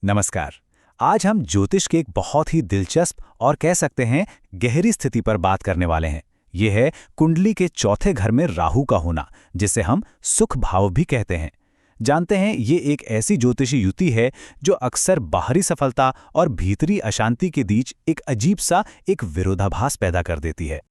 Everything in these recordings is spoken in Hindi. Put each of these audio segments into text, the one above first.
नमस्कार। आज हम ज्योतिष के एक बहुत ही दिलचस्प और कह सकते हैं गहरी स्थिति पर बात करने वाले हैं। ये है कुंडली के चौथे घर में राहु का होना, जिसे हम सुख भाव भी कहते हैं। जानते हैं, ये एक ऐसी ज्योतिषी युति है जो अक्सर बाहरी सफलता और भीतरी अशांति के बीच एक अजीब सा एक विरोधाभास पैदा कर देती है।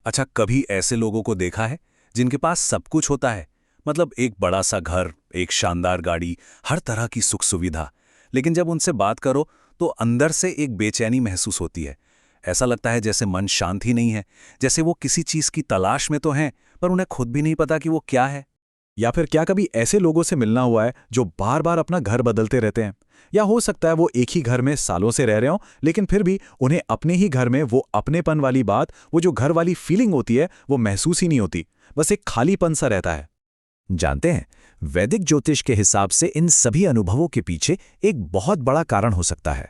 अच्छा, कभी ऐसे लोगों को देखा है जिनके पास सब कुछ होता है? मतलब एक बड़ा सा घर, एक शानदार गाड़ी, हर तरह की सुख सुविधा, लेकिन जब उनसे बात करो तो अंदर से एक बेचैनी महसूस होती है। ऐसा लगता है जैसे मन शांत ही नहीं है, जैसे वो किसी चीज की तलाश में तो हैं, पर उन्हें खुद भी नहीं पता कि वो क्या है। या फिर क्या कभी ऐसे लोगों से मिलना हुआ है जो बार बार अपना घर बदलते रहते हैं? या हो सकता है वो एक ही घर में सालों से रह रहे हों, लेकिन फिर भी उन्हें अपने ही घर में वो अपनेपन वाली बात, वो जो घर वाली फीलिंग होती है, वो महसूस ही नहीं होती। बस एक खालीपन सा रहता है। जानते हैं, वैदिक ज्योतिष के हिसाब से इन सभी अनुभवों के पीछे एक बहुत बड़ा कारण हो सकता है,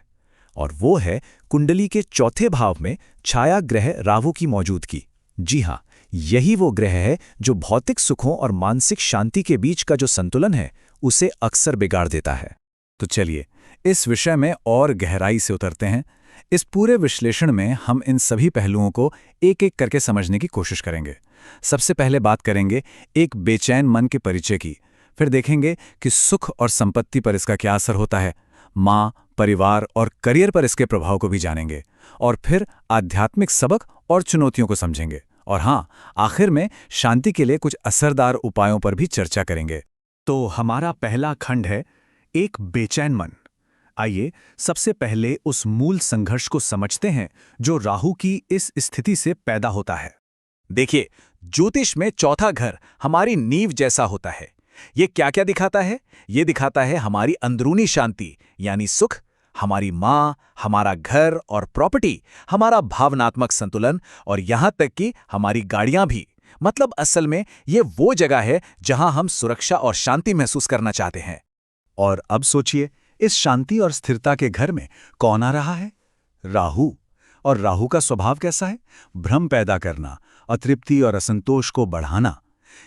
और वो है कुंडली के चौथे भाव में छाया ग्रह राहु की मौजूदगी। जी हाँ, यही वो ग्रह है जो भौतिक सुखों और मानसिक शांति के बीच का जो संतुलन है, उसे अक्सर बिगाड़ देता है। तो चलिए इस विषय में और गहराई से उतरते हैं। इस पूरे विश्लेषण में हम इन सभी पहलुओं को एक एक करके समझने की कोशिश करेंगे। सबसे पहले बात करेंगे एक बेचैन मन के परिचय की, फिर देखेंगे कि सुख और संपत्ति पर इसका क्या असर होता है, माँ, परिवार और करियर पर इसके प्रभाव को भी जानेंगे, और फिर आध्यात्मिक सबक और चुनौतियों को समझेंगे, और हाँ, आखिर में शांति के लिए कुछ असरदार उपायों पर भी चर्चा करेंगे। तो हमारा पहला खंड है एक बेचैन मन। आइए सबसे पहले उस मूल संघर्ष को समझते हैं जो राहु की इस स्थिति से पैदा होता है। देखिए, ज्योतिष में चौथा घर हमारी नींव जैसा होता है। ये क्या क्या दिखाता है? ये दिखाता है हमारी अंदरूनी शांति यानी सुख, हमारी माँ, हमारा घर और प्रॉपर्टी, हमारा भावनात्मक संतुलन, और यहाँ तक कि हमारी गाड़ियाँ भी। मतलब असल में ये वो जगह है जहाँ हम सुरक्षा और शांति महसूस करना चाहते हैं। और अब सोचिए, इस शांति और स्थिरता के घर में कौन आ रहा है? राहु। और राहु का स्वभाव कैसा है? भ्रम पैदा करना, अतृप्ति और असंतोष को बढ़ाना।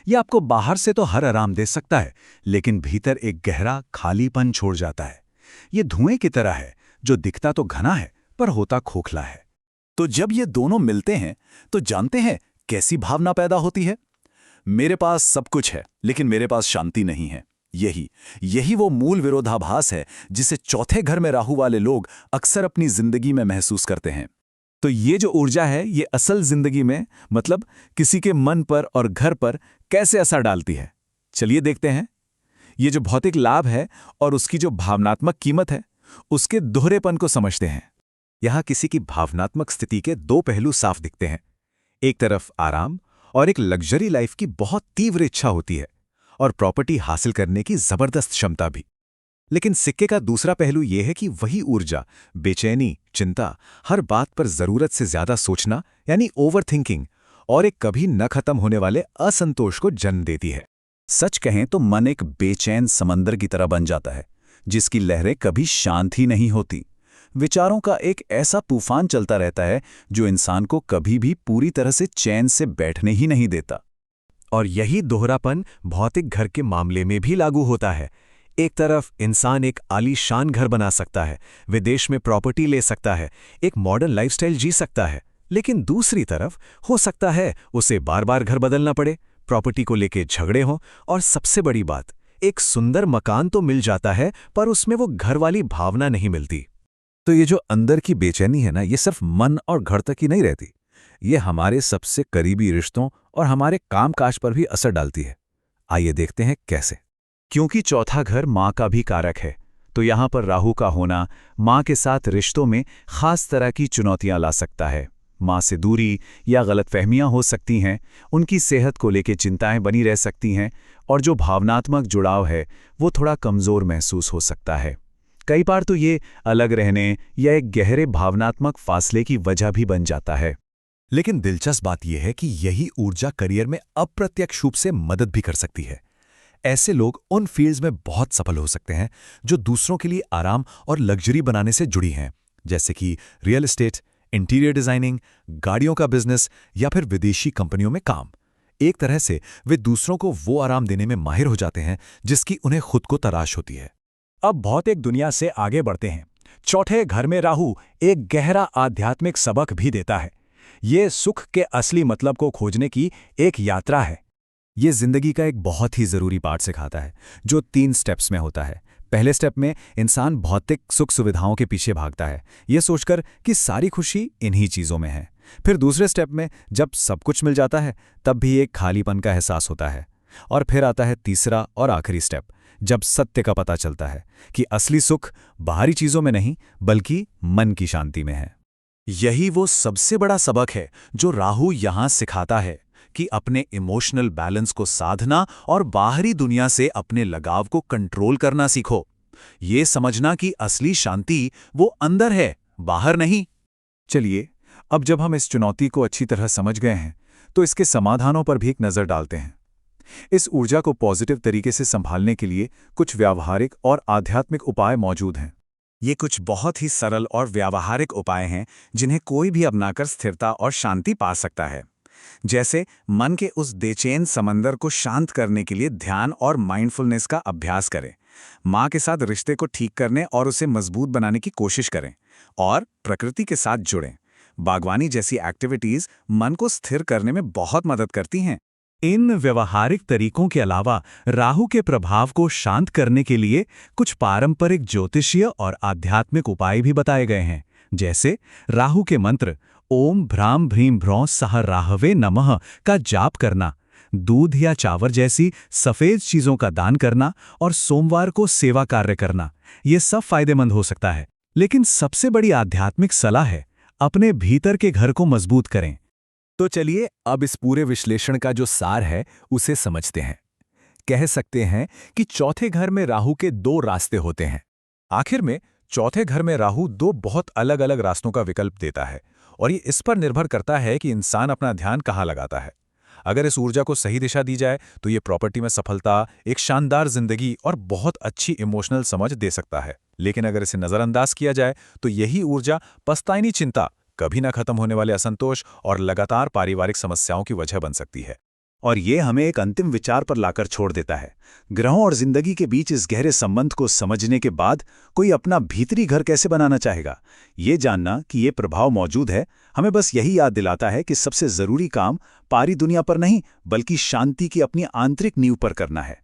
यह आपको बाहर से तो हर आराम दे सकता है, लेकिन भीतर एक गहरा खालीपन छोड़ जाता है। ये धुएं की तरह है जो दिखता तो घना है पर होता खोखला है। तो जब ये दोनों मिलते हैं तो जानते हैं कैसी भावना पैदा होती है? मेरे पास सब कुछ है लेकिन मेरे पास शांति नहीं है। यही वो मूल विरोधाभास है जिसे चौथे घर में राहु वाले लोग अक्सर अपनी जिंदगी में महसूस करते हैं। तो ये जो ऊर्जा है, ये असल जिंदगी में, मतलब किसी के मन पर और घर पर कैसे असर डालती है? चलिए देखते हैं। ये जो भौतिक लाभ है और उसकी जो भावनात्मक कीमत है, उसके दोहरेपन को समझते हैं। यहाँ किसी की भावनात्मक स्थिति के दो पहलू साफ दिखते हैं। एक तरफ आराम और एक लग्जरी लाइफ की बहुत तीव्र इच्छा होती है, और प्रॉपर्टी हासिल करने की जबरदस्त क्षमता भी। लेकिन सिक्के का दूसरा पहलू यह है कि वही ऊर्जा बेचैनी, चिंता, हर बात पर जरूरत से ज्यादा सोचना यानी ओवरथिंकिंग, और एक कभी न खत्म होने वाले असंतोष को जन्म देती है। सच कहें तो मन एक बेचैन समंदर की तरह बन जाता है, जिसकी लहरें कभी शांत ही नहीं होती। विचारों का एक ऐसा तूफान चलता रहता है जो इंसान को कभी भी पूरी तरह से चैन से बैठने ही नहीं देता। और यही दोहरापन भौतिक घर के मामले में भी लागू होता है। एक तरफ इंसान एक आलीशान घर बना सकता है, विदेश में प्रॉपर्टी ले सकता है, एक मॉडर्न लाइफस्टाइल जी सकता है, लेकिन दूसरी तरफ हो सकता है उसे बार बार घर बदलना पड़े, प्रॉपर्टी को लेके झगड़े हों, और सबसे बड़ी बात, एक सुंदर मकान तो मिल जाता है पर उसमें वो घर वाली भावना नहीं मिलती। तो ये जो अंदर की बेचैनी है ना, ये सिर्फ मन और घर तक ही नहीं रहती, ये हमारे सबसे करीबी रिश्तों और हमारे कामकाज पर भी असर डालती है। आइए देखते हैं कैसे। क्योंकि चौथा घर माँ का भी कारक है, तो यहाँ पर राहु का होना माँ के साथ रिश्तों में खास तरह की चुनौतियाँ ला सकता है। माँ से दूरी या गलतफहमियाँ हो सकती हैं, उनकी सेहत को लेकर चिंताएं बनी रह सकती हैं, और जो भावनात्मक जुड़ाव है वो थोड़ा कमज़ोर महसूस हो सकता है। कई बार तो ये अलग रहने या एक गहरे भावनात्मक फासले की वजह भी बन जाता है। लेकिन दिलचस्प बात यह है कि यही ऊर्जा करियर में अप्रत्यक्ष रूप से मदद भी कर सकती है। ऐसे लोग उन फील्ड्स में बहुत सफल हो सकते हैं जो दूसरों के लिए आराम और लग्जरी बनाने से जुड़ी हैं, जैसे कि रियल एस्टेट, इंटीरियर डिजाइनिंग, गाड़ियों का बिजनेस या फिर विदेशी कंपनियों में काम। एक तरह से वे दूसरों को वो आराम देने में माहिर हो जाते हैं जिसकी उन्हें खुद को तलाश होती है। अब भौतिक दुनिया से आगे बढ़ते हैं। चौथे घर में राहु एक गहरा आध्यात्मिक सबक भी देता है। ये सुख के असली मतलब को खोजने की एक यात्रा है। ये जिंदगी का एक बहुत ही ज़रूरी पार्ट सिखाता है, जो 3 स्टेप्स में होता है। पहले स्टेप में इंसान भौतिक सुख सुविधाओं के पीछे भागता है, ये सोचकर कि सारी खुशी इन्हीं चीज़ों में है। फिर दूसरे स्टेप में जब सब कुछ मिल जाता है, तब भी एक खालीपन का एहसास होता है। और फिर आता है तीसरा और आखिरी स्टेप, जब सत्य का पता चलता है कि असली सुख बाहरी चीज़ों में नहीं, बल्कि मन की शांति में है। यही वो सबसे बड़ा सबक है जो राहु यहाँ सिखाता है कि अपने इमोशनल बैलेंस को साधना और बाहरी दुनिया से अपने लगाव को कंट्रोल करना सीखो। ये समझना कि असली शांति वो अंदर है, बाहर नहीं। चलिए, अब जब हम इस चुनौती को अच्छी तरह समझ गए हैं, तो इसके समाधानों पर भी एक नज़र डालते हैं। इस ऊर्जा को पॉजिटिव तरीके से संभालने के लिए कुछ व्यावहारिक और आध्यात्मिक उपाय मौजूद हैं। ये कुछ बहुत ही सरल और व्यावहारिक उपाय हैं जिन्हें कोई भी अपनाकर स्थिरता और शांति पा सकता है। जैसे मन के उस बेचैन समंदर को शांत करने के लिए ध्यान और माइंडफुलनेस का अभ्यास करें। माँ के साथ रिश्ते को ठीक करने और उसे मजबूत बनाने की कोशिश करें और प्रकृति के साथ जुड़ें। बागवानी जैसी एक्टिविटीज मन को स्थिर करने में बहुत मदद करती हैं। इन व्यवहारिक तरीकों के अलावा राहु के प्रभाव को शांत करने के लिए कुछ पारंपरिक ज्योतिषीय और आध्यात्मिक उपाय भी बताए गए हैं। जैसे राहु के मंत्र ओम भ्राम भ्रीम भ्रौं सह राहवे नमः का जाप करना, दूध या चावल जैसी सफेद चीजों का दान करना और सोमवार को सेवा कार्य करना, ये सब फायदेमंद हो सकता है। लेकिन सबसे बड़ी आध्यात्मिक सलाह है, अपने भीतर के घर को मजबूत करें। तो चलिए अब इस पूरे विश्लेषण का जो सार है उसे समझते हैं। कह सकते हैं कि चौथे घर में राहु के 2 रास्ते होते हैं। आखिर में चौथे घर में राहु 2 बहुत अलग अलग रास्तों का विकल्प देता है और ये इस पर निर्भर करता है कि इंसान अपना ध्यान कहाँ लगाता है। अगर इस ऊर्जा को सही दिशा दी जाए तो ये प्रॉपर्टी में सफलता, एक शानदार जिंदगी और बहुत अच्छी इमोशनल समझ दे सकता है। लेकिन अगर इसे नज़रअंदाज किया जाए तो यही ऊर्जा पछतानी चिंता, कभी ना खत्म होने वाले असंतोष और लगातार पारिवारिक समस्याओं की वजह बन सकती है। और ये हमें एक अंतिम विचार पर लाकर छोड़ देता है। ग्रहों और जिंदगी के बीच इस गहरे संबंध को समझने के बाद कोई अपना भीतरी घर कैसे बनाना चाहेगा? ये जानना कि ये प्रभाव मौजूद है, हमें बस यही याद दिलाता है कि सबसे जरूरी काम पारी दुनिया पर नहीं, बल्कि शांति की अपनी आंतरिक नींव पर करना है।